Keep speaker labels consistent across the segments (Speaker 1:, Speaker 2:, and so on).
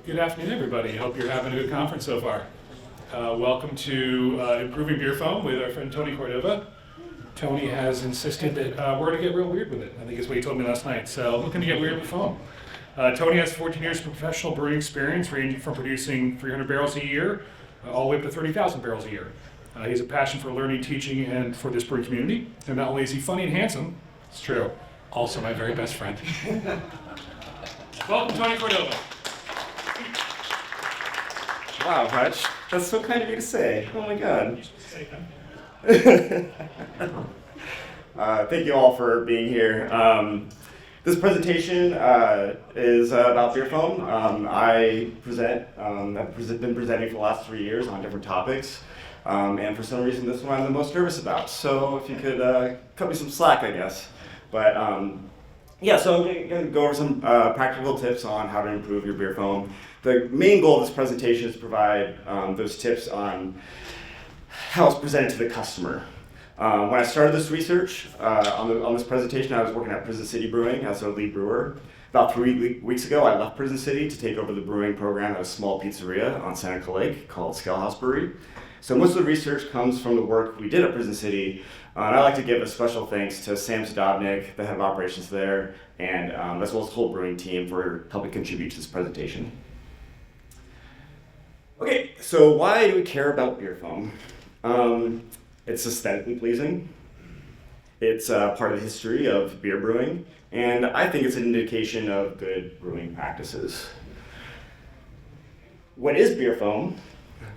Speaker 1: Good afternoon, everybody. Hope you're having a good conference so far. Welcome to Improving Beer Foam with our friend Tony Cordova. Tony has insisted that we're going to get real weird with it. I think is what he told me last night. So looking to get weird with foam. Tony has 14 years of professional brewing experience, ranging from producing 300 barrels a year all the way up to 30,000 barrels a year. He has a passion for learning, teaching, and for this brewing community. And not only is he funny and handsome, it's true, also my very best friend. Welcome, Tony Cordova.
Speaker 2: Wow, Hutch, that's so kind of you to say. Oh my God. Thank you all for being here. This presentation is about beer foam. I've been presenting for the last 3 years on different topics, and for some reason this one I'm the most nervous about. So if you could cut me some slack, I guess. But yeah, so I'm going to go over some practical tips on how to improve your beer foam. The main goal of this presentation is to provide those tips on how it's presented to the customer. When I started this research on this presentation, I was working at Prison City Brewing as a lead brewer. About 3 weeks ago, I left Prison City to take over the brewing program at a small pizzeria on Seneca Lake called Scale House Brewery. So most of the research comes from the work we did at Prison City. And I'd like to give a special thanks to Sam Zadobnik, the head of operations there, and as well as the whole brewing team for helping contribute to this presentation. Okay, so why do we care about beer foam? It's aesthetically pleasing. It's part of the history of beer brewing, and I think it's an indication of good brewing practices. What is beer foam?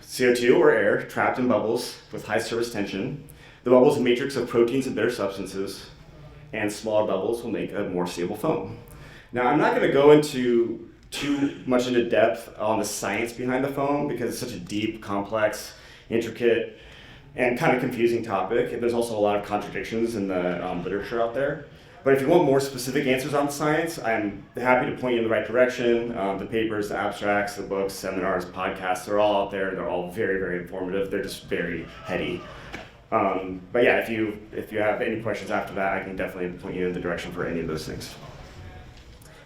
Speaker 2: CO2 or air trapped in bubbles with high surface tension. The bubble is a matrix of proteins and bitter substances, and smaller bubbles will make a more stable foam. Now, I'm not going to go into too much into depth on the science behind the foam because it's such a deep, complex, intricate, and kind of confusing topic. And there's also a lot of contradictions in the literature out there. But if you want more specific answers on science, I'm happy to point you in the right direction. The papers, the abstracts, the books, seminars, podcasts, they're all out there. They're all very, very informative. They're just very heady. But yeah, if you have any questions after that, I can definitely point you in the direction for any of those things.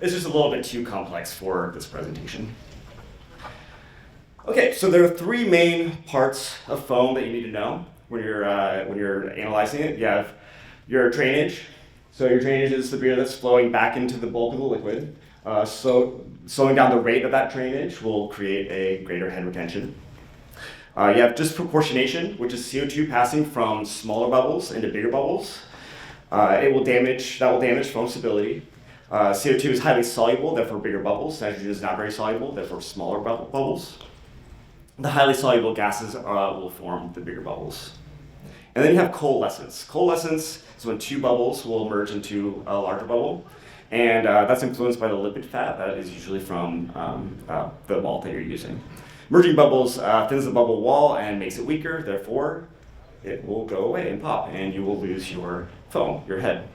Speaker 2: It's just a little bit too complex for this presentation. Okay, so there are 3 main parts of foam that you need to know when you're analyzing it. You have your drainage. So your drainage is the beer that's flowing back into the bulk of the liquid. So slowing down the rate of that drainage will create a greater head retention. You have disproportionation, which is CO2 passing from smaller bubbles into bigger bubbles. That will damage foam stability. CO2 is highly soluble, therefore bigger bubbles. Nitrogen is not very soluble, therefore smaller bubbles. The highly soluble gases will form the bigger bubbles. And then you have coalescence. Coalescence is when 2 bubbles will merge into a larger bubble. And that's influenced by the lipid fat that is usually from the malt that you're using. Merging bubbles thins the bubble wall and makes it weaker, therefore it will go away and pop, and you will lose your foam, your head.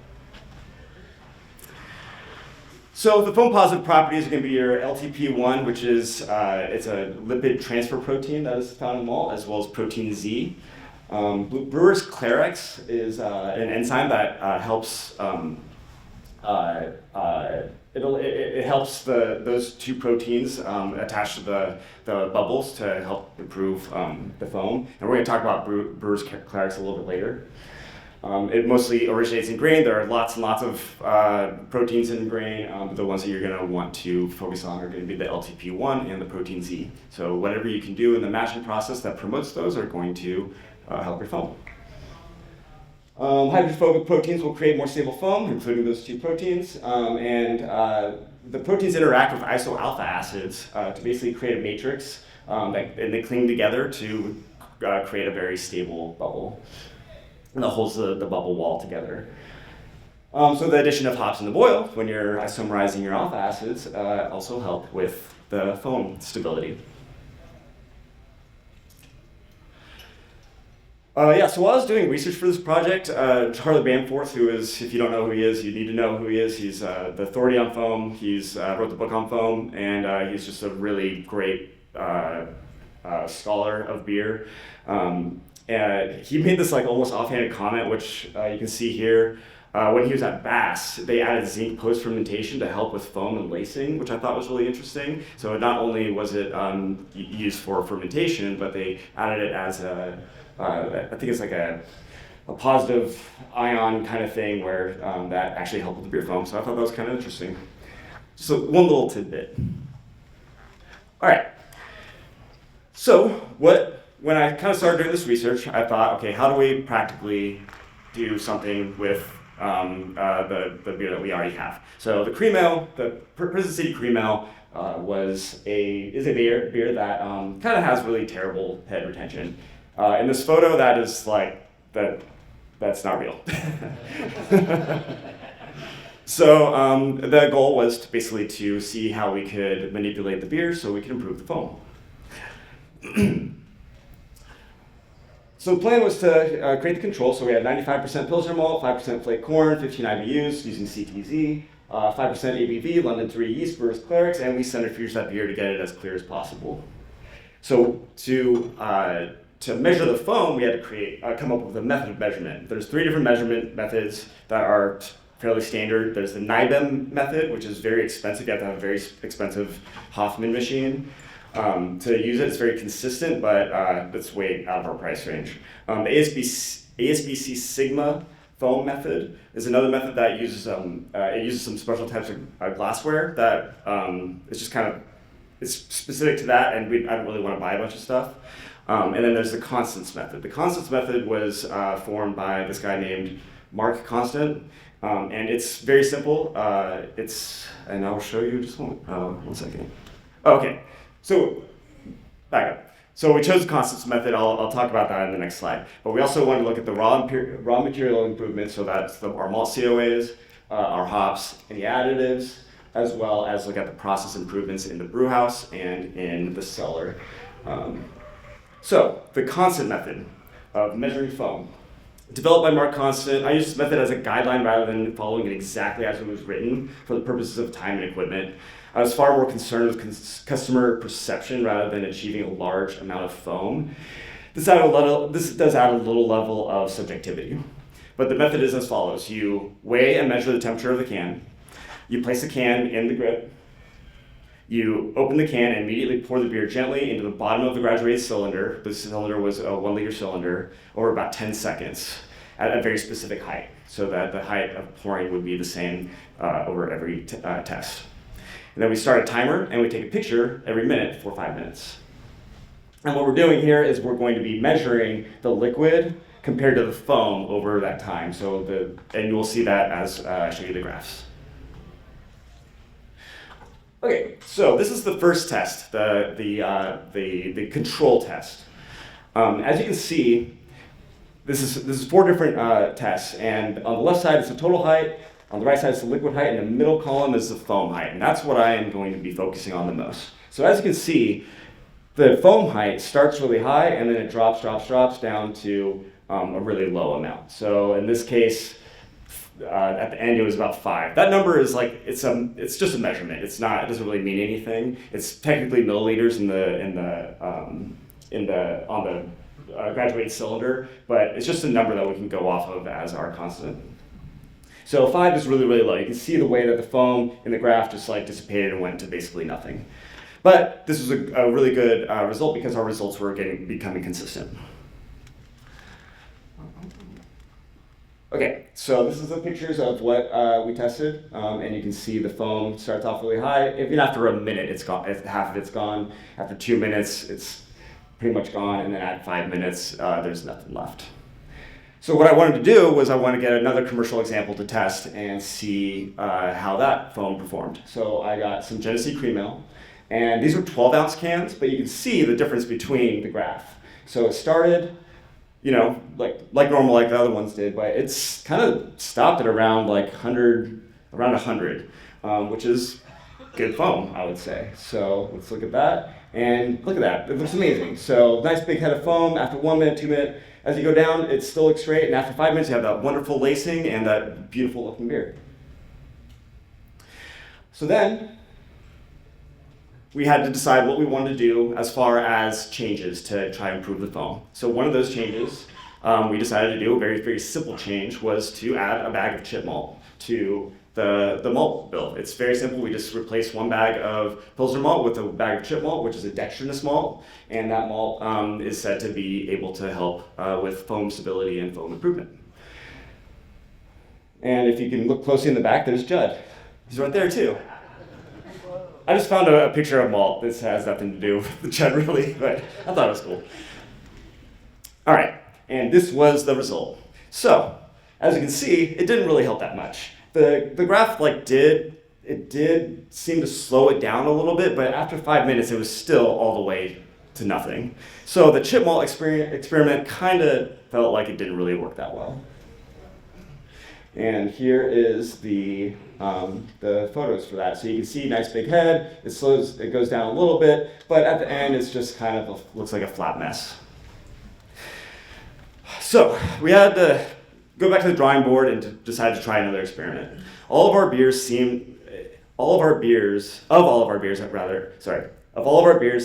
Speaker 2: So the foam positive properties are going to be your LTP1, which is it's a lipid transfer protein that is found in malt, as well as protein Z. Brewer's Clarex is an enzyme that helps it helps those 2 proteins attach to the bubbles to help improve the foam. And we're going to talk about Brewer's Clarex a little bit later. It mostly originates in grain. There are lots and lots of proteins in grain, but the ones that you're going to want to focus on are going to be the LTP1 and the protein Z. So whatever you can do in the mashing process that promotes those are going to help your foam. Hydrophobic proteins will create more stable foam, including those 2 proteins. The proteins interact with isoalpha acids to basically create a matrix, and they cling together to create a very stable bubble. And that holds the bubble wall together. So the addition of hops in the boil, when you're isomerizing your alpha acids, also help with the foam stability. So while I was doing research for this project, Charlie Bamforth, who is, if you don't know who he is, you need to know who he is. He's the authority on foam. He's wrote the book on foam, and he's just a really great scholar of beer. And he made this like almost offhanded comment, which you can see here. when he was at Bass, they added zinc post-fermentation to help with foam and lacing, which I thought was really interesting. So not only was it used for fermentation, but they added it as I think it's like a positive ion kind of thing where that actually helped with the beer foam. So I thought that was kind of interesting. So one little tidbit. All right. So when I kind of started doing this research, I thought, okay, how do we practically do something with the beer that we already have? So the cream ale, the Prison City Cream Ale, is a beer that kind of has really terrible head retention. In this photo, that's not real. So the goal was basically to see how we could manipulate the beer so we could improve the foam. So the plan was to create the control. So we had 95% Pilsner malt, 5% flake corn, 15 IBUs using CTZ, 5% ABV, London 3 yeast, Brewers Clerics, and we centrifuged that beer to get it as clear as possible. So to measure the foam, we had to come up with a method of measurement. There's 3 different measurement methods that are fairly standard. There's the NIBEM method, which is very expensive. You have to have a very expensive Hoffman machine. To use it, it's very consistent, but it's way out of our price range. The ASBC Sigma foam method is another method that uses some special types of glassware that is just kind of, it's specific to that, and I don't really want to buy a bunch of stuff. And then there's the Constance method. The Constance method was formed by this guy named Mark Constant, and it's very simple. And I'll show you just one second. Okay. So, back up. So we chose the Constance method. I'll talk about that in the next slide. But we also wanted to look at the raw material improvements. So that's our malt COAs, our hops, any additives, as well as look at the process improvements in the brew house and in the cellar. So the Constant method of measuring foam, developed by Mark Constant. I use this method as a guideline rather than following it exactly as it was written for the purposes of time and equipment. I was far more concerned with customer perception rather than achieving a large amount of foam. This does add a little level of subjectivity. But the method is as follows. You weigh and measure the temperature of the can. You place the can in the grip. You open the can and immediately pour the beer gently into the bottom of the graduated cylinder. The cylinder was a 1 liter cylinder over about 10 seconds at a very specific height, so that the height of pouring would be the same over every test. And then we start a timer and we take a picture every minute for 5 minutes. And what we're doing here is we're going to be measuring the liquid compared to the foam over that time. And you will see that as I show you the graphs. Okay, so this is the first test, the control test. As you can see, this is 4 different tests, and on the left side is the total height, on the right side is the liquid height, and the middle column is the foam height, and that's what I am going to be focusing on the most. So as you can see, the foam height starts really high, and then it drops down to a really low amount. So in this case, at the end it was about 5. That number is like it's just a measurement. It doesn't really mean anything. It's technically milliliters on the graduated cylinder, but it's just a number that we can go off of as our constant. So 5 is really, really low. You can see the way that the foam in the graph just like dissipated and went to basically nothing. But this was a really good result because our results were becoming consistent. Okay, so this is the pictures of what we tested, and you can see the foam starts off really high. Even after a minute, it's gone. Half of it's gone. After 2 minutes, it's pretty much gone, and then at 5 minutes, there's nothing left. So what I wanted to do was I wanted to get another commercial example to test and see how that foam performed. So I got some Genesee Cream Ale, and these were 12-ounce cans, but you can see the difference between the graph. So it started, like normal, like the other ones did, but it's kind of stopped at around 100, which is good foam, I would say. So let's look at that, and look at that. It looks amazing. So nice big head of foam. After 1 minute, 2 minutes, as you go down, it still looks great, and after 5 minutes, you have that wonderful lacing and that beautiful looking beer. So then, we had to decide what we wanted to do as far as changes to try and improve the foam. So one of those changes we decided to do a very, very simple change, was to add a bag of chip malt to the malt bill. It's very simple. We just replace one bag of Pilsner malt with a bag of chip malt, which is a dextrinous malt, and that malt is said to be able to help with foam stability and foam improvement. And if you can look closely in the back, there's Judd. He's right there too. I just found a picture of malt. This has nothing to do with Judd really, but I thought it was cool. All right, and this was the result. So, as you can see, it didn't really help that much. The graph did seem to slow it down a little bit, but after 5 minutes, it was still all the way to nothing. So the chip malt experiment kind of felt like it didn't really work that well. And here is the photos for that. So you can see nice big head. It goes down a little bit, but at the end, it's just kind of looks like a flat mess. So we had to go back to the drawing board and decide to try another experiment. Of all of our beers,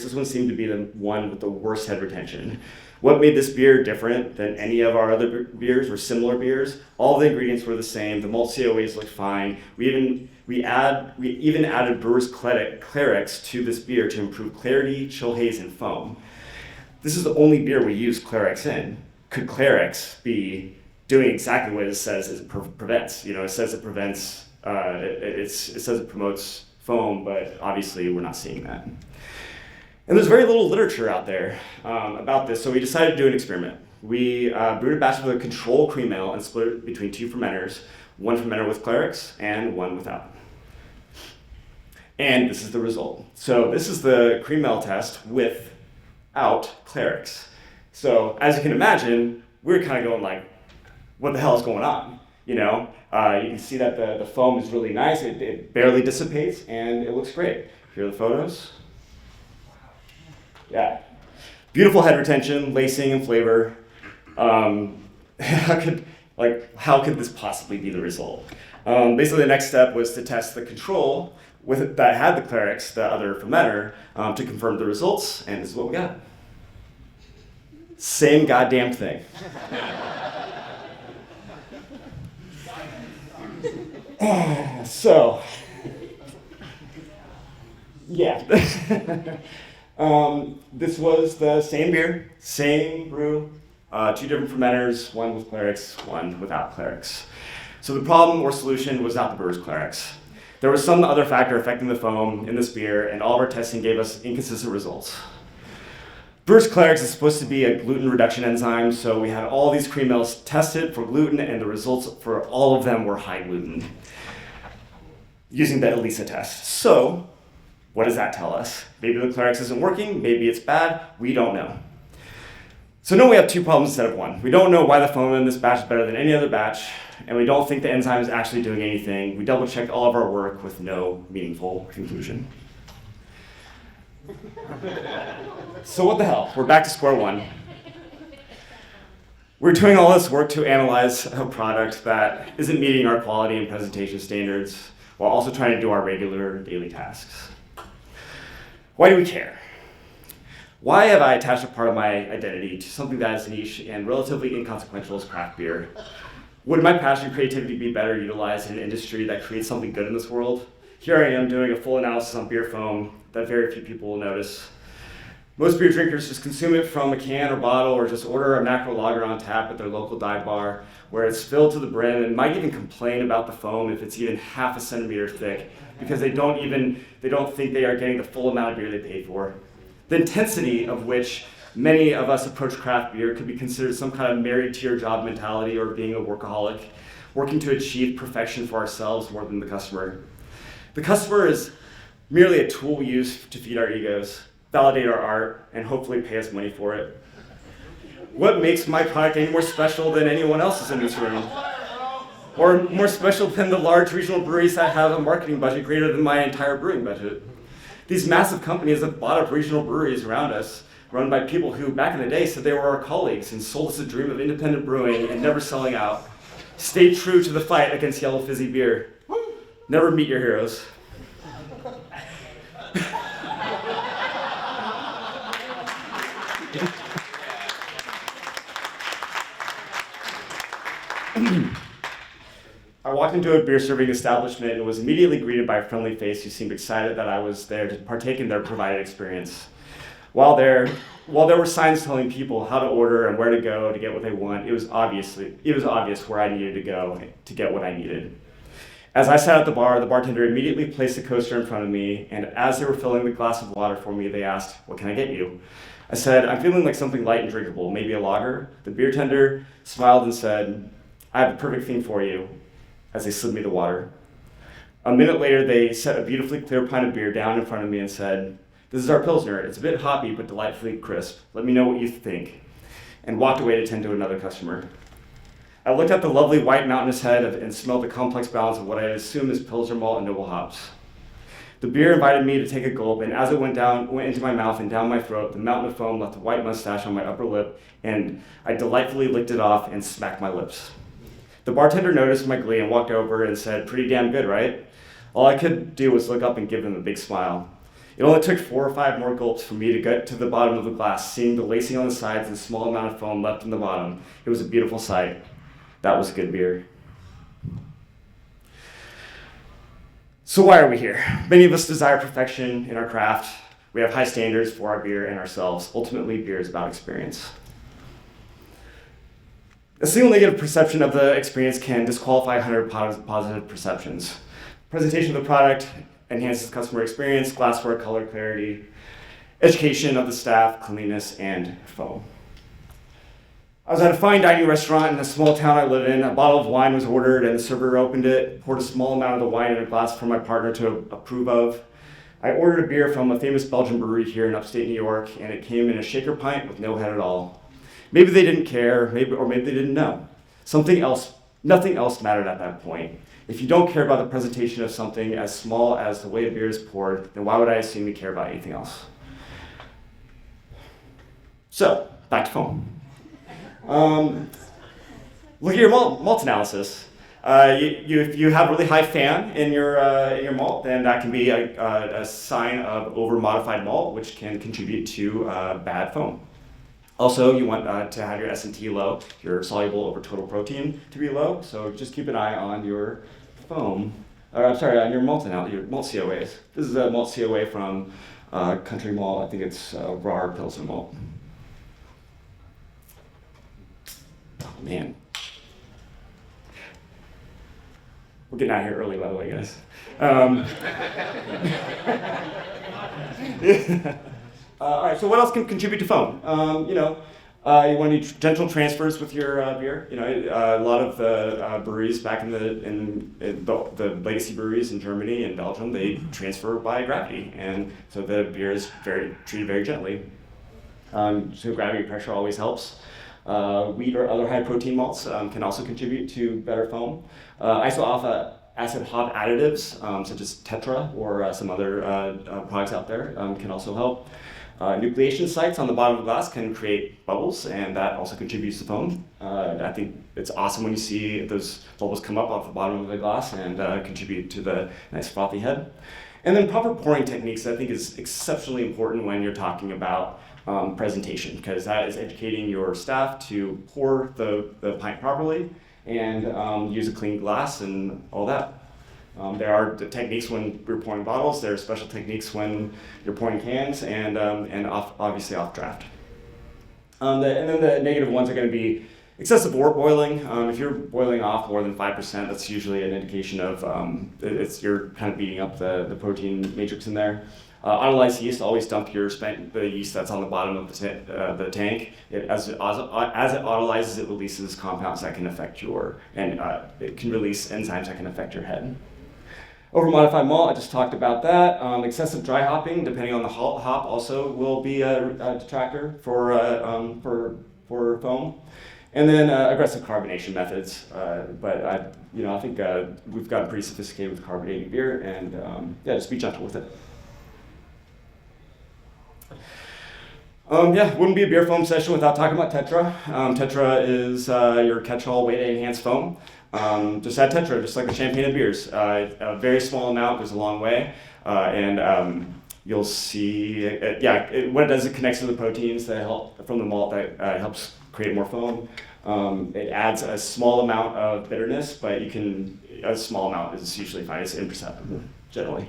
Speaker 2: this one seemed to be the one with the worst head retention. What made this beer different than any of our other beers or similar beers? All the ingredients were the same. The malt COAs looked fine. We even added brewer's clerics to this beer to improve clarity, chill haze, and foam. This is the only beer we use clerics in. Could clerics be doing exactly what it says it prevents? You know, it says it prevents. It says it promotes foam, but obviously we're not seeing that. And there's very little literature out there about this, so we decided to do an experiment. We brewed a batch with a control cream ale and split it between two fermenters, one fermenter with clerics and one without. And this is the result. So this is the cream ale test without clerics. So as you can imagine, we're kind of going like, what the hell is going on? You know, you can see that the foam is really nice. It barely dissipates, and it looks great. Here are the photos. Yeah, beautiful head retention, lacing, and flavor. How could this possibly be the result? Basically, the next step was to test the control that had the clerics, the other fermenter, to confirm the results, and this is what we got. Same goddamn thing. So, yeah. This was the same beer, same brew, two different fermenters, one with clerics, one without clerics. So the problem or solution was not the brewer's clerics. There was some other factor affecting the foam in this beer, and all of our testing gave us inconsistent results. Brewer's clerics is supposed to be a gluten reduction enzyme, so we had all these cream ales tested for gluten, and the results for all of them were high gluten, using the ELISA test. So, what does that tell us? Maybe the clerics isn't working, maybe it's bad, we don't know. So now we have two problems instead of one. We don't know why the foam in this batch is better than any other batch, and we don't think the enzyme is actually doing anything. We double-checked all of our work with no meaningful conclusion. So what the hell? We're back to square one. We're doing all this work to analyze a product that isn't meeting our quality and presentation standards, while also trying to do our regular daily tasks. Why do we care? Why have I attached a part of my identity to something that is niche and relatively inconsequential as craft beer? Would my passion and creativity be better utilized in an industry that creates something good in this world? Here I am doing a full analysis on beer foam that very few people will notice. Most beer drinkers just consume it from a can or bottle, or just order a macro lager on tap at their local dive bar, where it's filled to the brim, and might even complain about the foam if it's even half a centimeter thick, because they don't think they are getting the full amount of beer they paid for. The intensity of which many of us approach craft beer could be considered some kind of married to your job mentality, or being a workaholic, working to achieve perfection for ourselves more than the customer. The customer is merely a tool we use to feed our egos, validate our art, and hopefully pay us money for it. What makes my product any more special than anyone else's in this room? Or more special than the large regional breweries that have a marketing budget greater than my entire brewing budget? These massive companies have bought up regional breweries around us, run by people who back in the day said they were our colleagues and sold us a dream of independent brewing and never selling out. Stay true to the fight against yellow fizzy beer. Never meet your heroes. walked into a beer serving establishment and was immediately greeted by a friendly face who seemed excited that I was there to partake in their provided experience. While there were signs telling people how to order and where to go to get what they want, it was obvious where I needed to go to get what I needed. As I sat at the bar, the bartender immediately placed a coaster in front of me, and as they were filling the glass of water for me, they asked, "What can I get you?" I said, "I'm feeling like something light and drinkable, maybe a lager." The beer tender smiled and said, "I have the perfect thing for you," as they slid me the water. A minute later, they set a beautifully clear pint of beer down in front of me and said, "This is our Pilsner. It's a bit hoppy, but delightfully crisp. Let me know what you think," and walked away to tend to another customer. I looked at the lovely white mountainous head and smelled the complex balance of what I assume is Pilsner malt and noble hops. The beer invited me to take a gulp, and as it went into my mouth and down my throat, the mountain of foam left a white mustache on my upper lip, and I delightfully licked it off and smacked my lips. The bartender noticed my glee and walked over and said, "Pretty damn good, right?" All I could do was look up and give him a big smile. It only took 4 or 5 more gulps for me to get to the bottom of the glass, seeing the lacing on the sides and small amount of foam left in the bottom. It was a beautiful sight. That was good beer. So why are we here? Many of us desire perfection in our craft. We have high standards for our beer and ourselves. Ultimately, beer is about experience. A single negative perception of the experience can disqualify 100 positive perceptions. Presentation of the product enhances customer experience, glassware, color clarity, education of the staff, cleanliness, and foam. I was at a fine dining restaurant in the small town I live in. A bottle of wine was ordered and the server opened it, poured a small amount of the wine in a glass for my partner to approve of. I ordered a beer from a famous Belgian brewery here in upstate New York, and it came in a shaker pint with no head at all. Maybe they didn't care, or maybe they didn't know. Nothing else mattered at that point. If you don't care about the presentation of something as small as the way a beer is poured, then why would I assume you care about anything else? So, back to foam. Look at your malt analysis. If you have really high FAN in your malt, then that can be a sign of over-modified malt, which can contribute to bad foam. Also, you want to have your S&T low, your soluble over total protein to be low, so just keep an eye on your foam, on your malt COAs. This is a malt COA from Country Malt. I think it's raw Pilsner malt. Oh, man. We're getting out of here early, by the way, guys. All right, so what else can contribute to foam? You want to do gentle transfers with your beer. A lot of the breweries back in the legacy breweries in Germany and Belgium, they transfer by gravity, and so the beer is treated very gently. So gravity pressure always helps. Wheat or other high protein malts can also contribute to better foam. Isoalpha acid hop additives, such as Tetra or some other products out there, can also help. Nucleation sites on the bottom of the glass can create bubbles, and that also contributes to foam. I think it's awesome when you see those bubbles come up off the bottom of the glass and contribute to the nice frothy head. And then proper pouring techniques, I think, is exceptionally important when you're talking about presentation, because that is educating your staff to pour the pint properly and use a clean glass and all that. There are techniques when we're pouring bottles. There are special techniques when you're pouring cans, and obviously off draft. And then the negative ones are going to be excessive wort boiling. If you're boiling off more than 5%, that's usually an indication of you're kind of beating up the protein matrix in there. Autolyzed yeast, always dump the yeast that's on the bottom of the tank. As it autolyzes, it releases compounds that can affect it can release enzymes that can affect your head. Over-modified malt, I just talked about that. Excessive dry hopping, depending on the hop, also will be a detractor for foam. And then aggressive carbonation methods. But I think we've gotten pretty sophisticated with carbonating beer, and just be gentle with it. Wouldn't be a beer foam session without talking about Tetra. Tetra is your catch-all way to enhance foam. Just add Tetra, just like the champagne of beers. A very small amount goes a long way, and you'll see, what it does, it connects to the proteins that help from the malt that helps create more foam. It adds a small amount of bitterness, but you can a small amount is usually fine. It's imperceptible generally.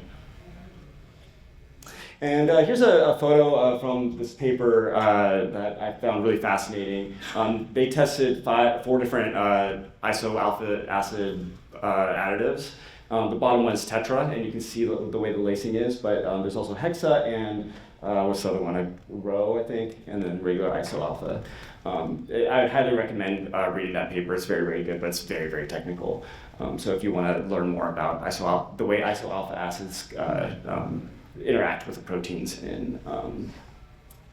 Speaker 2: And here's a photo from this paper that I found really fascinating. They tested 4 different iso-alpha acid additives. The bottom one is tetra, and you can see the way the lacing is, but there's also hexa and what's the other one? Rho, I think, and then regular iso-alpha. I highly recommend reading that paper. It's very, very good, but it's very, very technical. So if you want to learn more about the way iso-alpha acids interact with the proteins in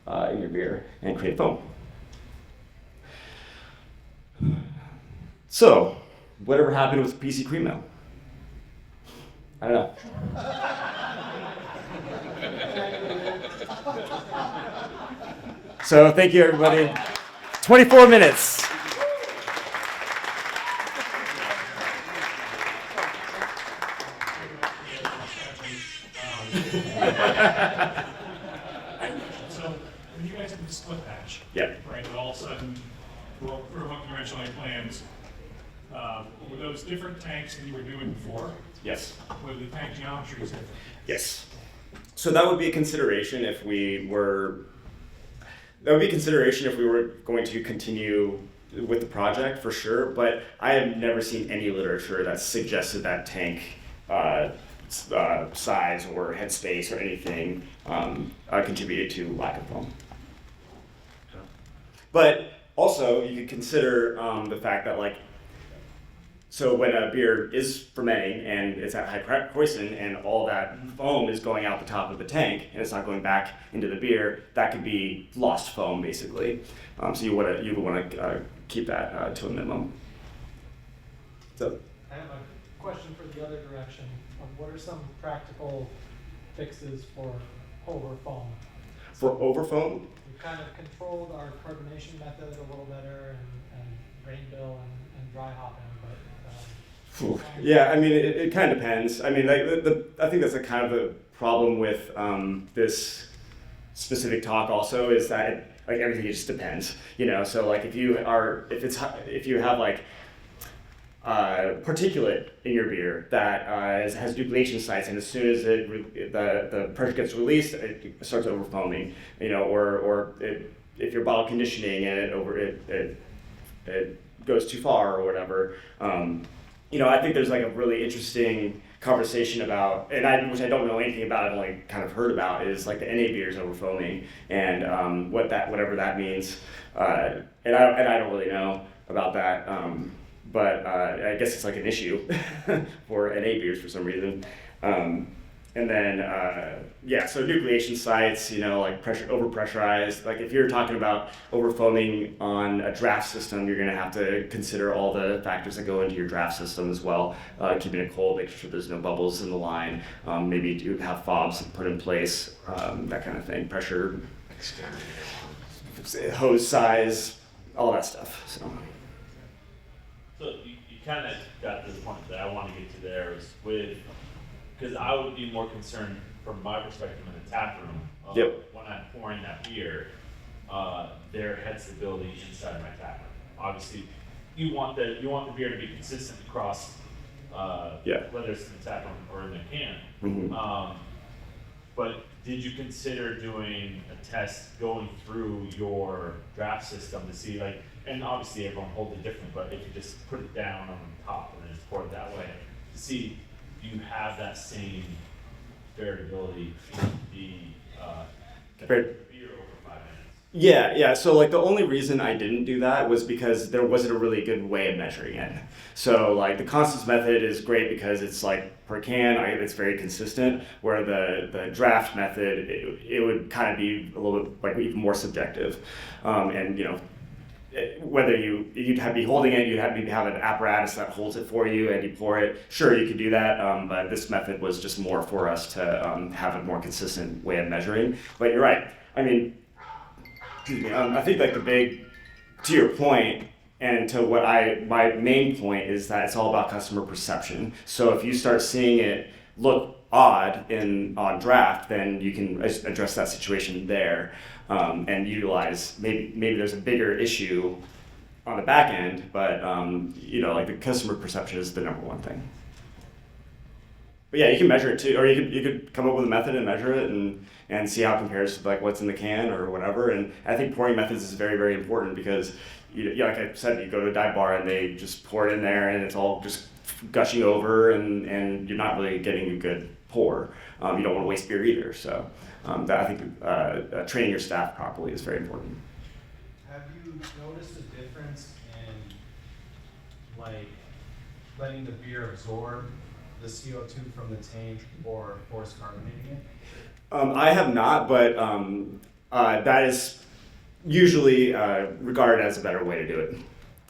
Speaker 2: your beer and create foam. So, whatever happened with PC Cream Mill? I don't know. So thank you, everybody. 24 minutes.
Speaker 1: So when you guys did the split patch,
Speaker 2: Yeah.
Speaker 1: right, and all of a sudden, for unconventional plans, were those different tanks than you were doing before?
Speaker 2: Yes.
Speaker 1: Were the tank geometries different?
Speaker 2: Yes. So that would be a consideration if we were. That would be a consideration if we were going to continue with the project for sure. But I have never seen any literature that suggested that tank size or headspace or anything contributed to lack of foam. But also, you could consider the fact that, like, so when a beer is fermenting and it's at high poison and all that foam is going out the top of the tank and it's not going back into the beer, that could be lost foam basically. So you would want to keep that to a minimum. So
Speaker 3: I have a question for the other direction. What are some practical fixes for over foam?
Speaker 2: for over foam,
Speaker 3: We kind of controlled our carbonation method a little better and grain bill and dry hopping, but.
Speaker 2: yeah, I mean, it kind of depends. I mean, like I think that's a kind of a problem with this specific talk. Also, is that like everything just depends. You know, so like if you have like particulate in your beer that has duplication sites, and as soon as the pressure gets released, it starts over foaming. You know, or if you're bottle conditioning and it goes too far or whatever. You know, I think there's like a really interesting conversation about, which I don't know anything about, I've only kind of heard about, is like the NA beers over foaming and whatever that means. And I don't really know about that, but I guess it's like an issue for NA beers for some reason. And then, so nucleation sites, you know, like over-pressurized. Like if you're talking about over-foaming on a draft system, you're gonna have to consider all the factors that go into your draft system as well. Keeping it cold, making sure there's no bubbles in the line. Maybe you have fobs put in place, that kind of thing. Pressure, hose size, all that stuff, so.
Speaker 4: So you kind of got to the point that I want to get to there is because I would be more concerned from my perspective in the tap room. When I'm pouring that beer, there head stability inside my tap room. Obviously, you want the beer to be consistent across, whether it's in the tap room or in the can.
Speaker 2: Mm-hmm.
Speaker 4: But did you consider doing a test going through your draft system to see, like, and obviously everyone holds it differently, but if you just put it down on top and then just pour it that way, to see, do you have that same variability in the beer over 5 minutes?
Speaker 2: Yeah. So like the only reason I didn't do that was because there wasn't a really good way of measuring it. So like the constants method is great because it's like per can, it's very consistent. Where the draft method, it would kind of be a little bit like even more subjective, and you know. Whether you'd be holding it, you'd have an apparatus that holds it for you and you pour it. Sure, you could do that, but this method was just more for us to have a more consistent way of measuring. But you're right. I mean, I think like to your point, and to my main point is that it's all about customer perception. So if you start seeing it look odd on draft, then you can address that situation there. And utilize, maybe there's a bigger issue on the back end, but you know, like the customer perception is the number one thing. But yeah, you can measure it too, or you could come up with a method and measure it and see how it compares to like what's in the can or whatever. And I think pouring methods is very, very important because like I said, you go to a dive bar and they just pour it in there and it's all just gushing over and you're not really getting a good pour. You don't want to waste beer either. So that I think training your staff properly is very important.
Speaker 5: Have you noticed a difference in like letting the beer absorb the CO2 from the tank or force carbonating it?
Speaker 2: I have not, but that is usually regarded as a better way to do it.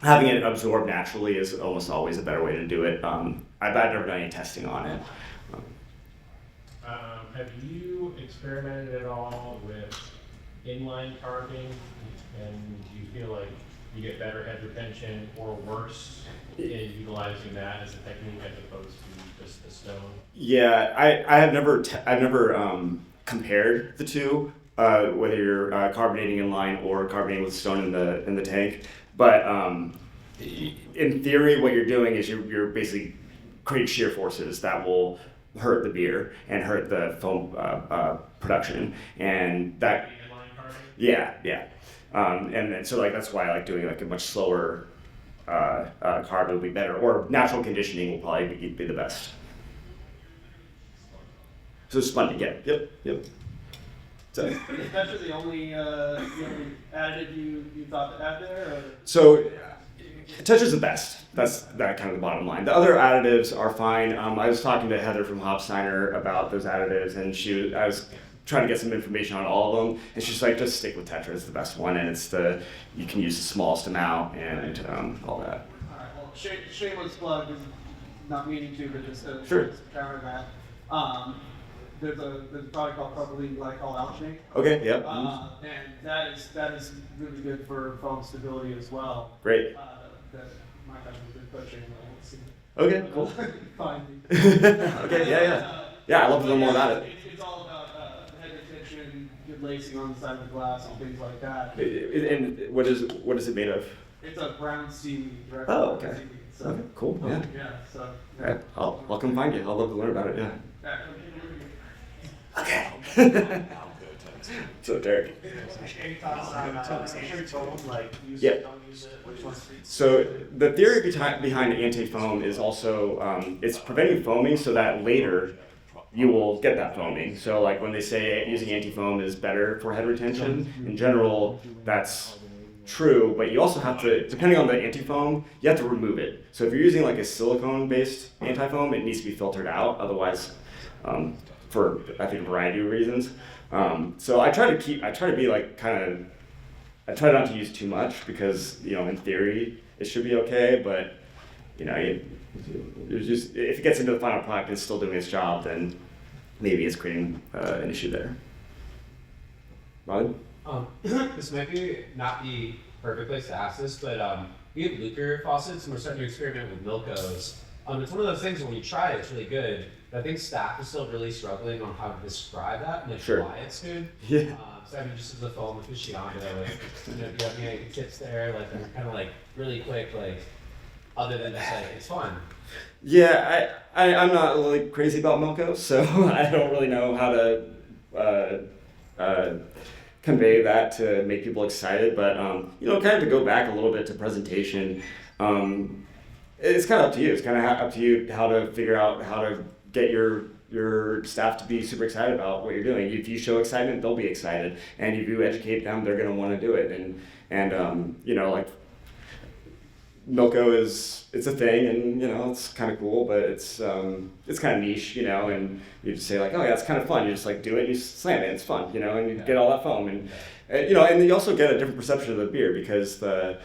Speaker 2: Having it absorb naturally is almost always a better way to do it. I've never done any testing on it.
Speaker 5: Have you experimented at all with inline carving, and do you feel like you get better head retention or worse in utilizing that as a technique as opposed to just the stone?
Speaker 2: Yeah, I have never compared the two, whether you're carbonating in line or carbonating with stone in the tank. But in theory, what you're doing is you're basically creating shear forces that will hurt the beer and hurt the foam production, and that.
Speaker 5: Inline carving?
Speaker 2: Yeah. And then, so like that's why I like doing like a much slower carb would be better, or natural conditioning will probably be the best. So spun again. Yep. So,
Speaker 6: Is Hutch the only additive you thought to add there? Or?
Speaker 2: so Touch is the best. That's that kind of the bottom line. The other additives are fine. I was talking to Heather from Hopsteiner about those additives, and I was trying to get some information on all of them, and she's like, just stick with Tetra. It's the best one, and you can use the smallest amount and all that.
Speaker 6: All right. Well, shameless plug, is not meaning to, but just to
Speaker 2: Sure.
Speaker 6: counter that. There's a product called propylene glycol alginate,
Speaker 2: Okay. Yep.
Speaker 6: and that is really good for foam stability as well.
Speaker 2: Great.
Speaker 6: That might have been pushing. Let's see.
Speaker 2: Okay. Cool.
Speaker 6: Find me.
Speaker 2: Okay. Yeah. Yeah. I love to know more about it.
Speaker 6: It's all about head retention, good lacing on the side of the glass, and things like that.
Speaker 2: And what is it made of?
Speaker 6: It's a brown seaweed. Direct
Speaker 2: Oh,
Speaker 6: from
Speaker 2: okay.
Speaker 6: seaweed, so.
Speaker 2: Okay. Cool. Yeah.
Speaker 6: Yeah. So.
Speaker 2: All right. I'll come find you. I'd love to learn about it. Yeah.
Speaker 6: Yeah.
Speaker 2: Okay. So Derek.
Speaker 5: Any thoughts on anti-foam, like use
Speaker 2: Yeah.
Speaker 5: it, don't use it, which one's the
Speaker 2: So the theory behind anti-foam is also it's preventing foaming so that later you will get that foaming. So like when they say using anti-foam is better for head retention, in general that's true, but you also have to, depending on the anti-foam, you have to remove it. So if you're using like a silicone-based anti-foam, it needs to be filtered out, otherwise for I think a variety of reasons. So I try to be like I try not to use too much because, in theory it should be okay, but it's just, if it gets into the final product and it's still doing its job, then maybe it's creating an issue there. Rod?
Speaker 7: This might not be perfect place to ask this, but we have Lucre faucets and we're starting to experiment with Milkos. It's one of those things when you try it, it's really good. But I think staff is still really struggling on how to describe that and
Speaker 2: Sure.
Speaker 7: why it's good.
Speaker 2: Yeah.
Speaker 7: So I mean, just as a foam aficionado, do you have any tips there? Like, kind of like really quick, like other than just like it's fun.
Speaker 2: Yeah, I'm not really crazy about Milko, so I don't really know how to convey that to make people excited. But kind of to go back a little bit to presentation, it's kind of up to you. It's kind of up to you how to figure out how to get your staff to be super excited about what you're doing. If you show excitement, they'll be excited, and if you educate them, they're going to want to do it. And like Milko it's a thing, and it's kind of cool, but it's kind of niche, and you just say like, oh yeah, it's kind of fun. You just like do it, and you slam it, it's fun, and you get all that foam, and and you also get a different perception of the beer because the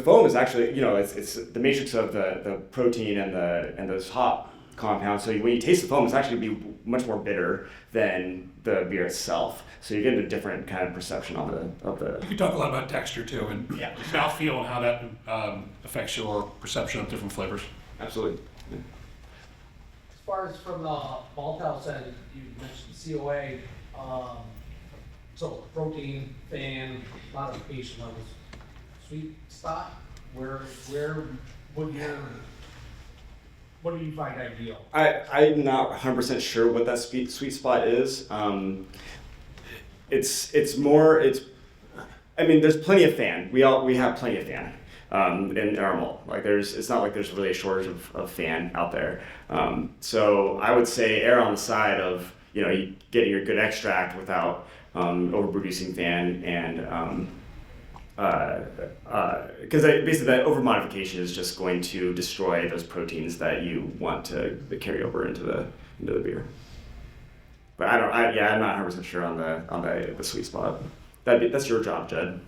Speaker 2: foam is actually it's the matrix of the protein and those hop compounds. So when you taste the foam, it's actually be much more bitter than the beer itself. So you get a different kind of perception of the.
Speaker 1: You can talk a lot about texture too, and
Speaker 2: Yeah.
Speaker 1: mouthfeel and how that affects your perception of different flavors.
Speaker 2: Absolutely. Yeah.
Speaker 3: As far as from the Malthouse side, you mentioned COA, so protein, fan, modification levels, sweet spot, where would your what do you find ideal?
Speaker 2: I'm not 100% sure what that sweet spot is. It's more, I mean, there's plenty of fan. We have plenty of fan in our malt. Like it's not like there's really a shortage of fan out there. So I would say err on the side of, you getting your good extract without overproducing fan and because basically that over modification is just going to destroy those proteins that you want to carry over into the beer. But I'm not 100% sure on the sweet spot. That's your job, Judd.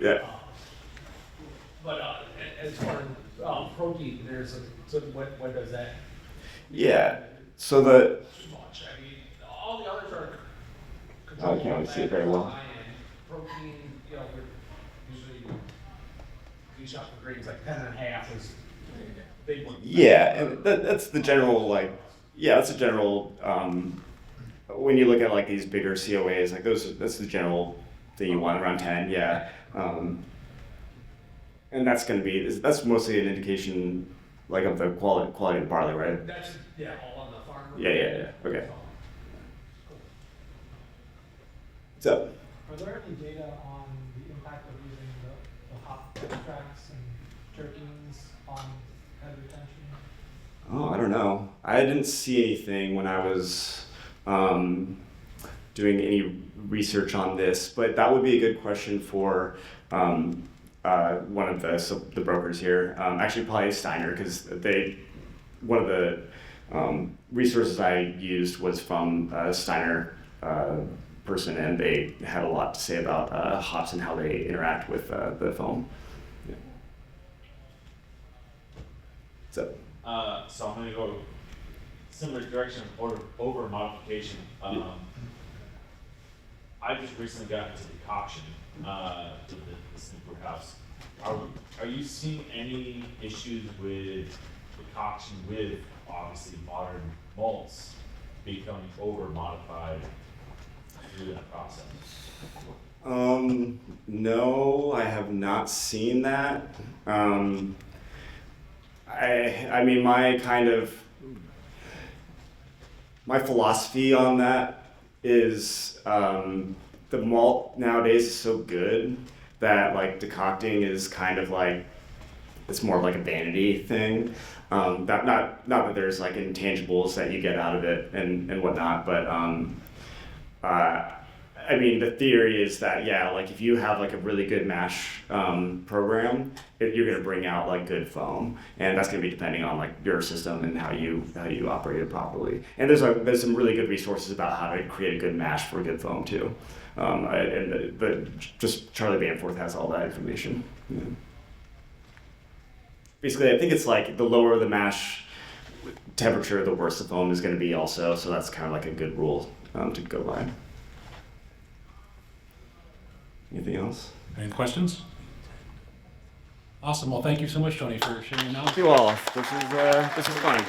Speaker 2: Yeah.
Speaker 3: But as far as protein, so what does that?
Speaker 2: Yeah. So the.
Speaker 3: Too much. I mean, all the others are.
Speaker 2: Oh, I can't really see it very well.
Speaker 3: Protein, we're usually we shop for grades like 10.5 is big one.
Speaker 2: Yeah, and that's the general that's the general. When you look at like these bigger COAs, like that's the general thing you want around 10. Yeah. And that's mostly an indication like of the quality of the barley, right?
Speaker 3: That's all on the farm.
Speaker 2: Yeah. Okay. What's up?
Speaker 8: Are there any data on the impact of using the hop extracts and terpenes on head retention?
Speaker 2: Oh, I don't know. I didn't see anything when I was doing any research on this, but that would be a good question for one of the brokers here. Actually, probably Steiner, because one of the resources I used was from a Steiner person, and they had a lot to say about hops and how they interact with the foam. Yeah. So
Speaker 4: I'm going to go similar direction of over modification. I just recently got into decoction to this new brew house. Are you seeing any issues with decoction with obviously modern malts becoming over modified through that process?
Speaker 2: No, I have not seen that. I mean, my philosophy on that is the malt nowadays is so good that like decocting is kind of like, it's more of like a vanity thing. Not that there's like intangibles that you get out of it and whatnot, but I mean, the theory is that, like if you have like a really good mash program, you're going to bring out like good foam, and that's going to be depending on like your system and how you operate it properly. And there's some really good resources about how to create a good mash for a good foam too. Just Charlie Banforth has all that information. Yeah. Basically, I think it's like the lower the mash temperature, the worse the foam is going to be also. So that's kind of like a good rule to go by. Anything else?
Speaker 1: Any questions? Awesome. Well, thank you so much, Tony, for sharing your knowledge.
Speaker 2: Thank you all. This is fun.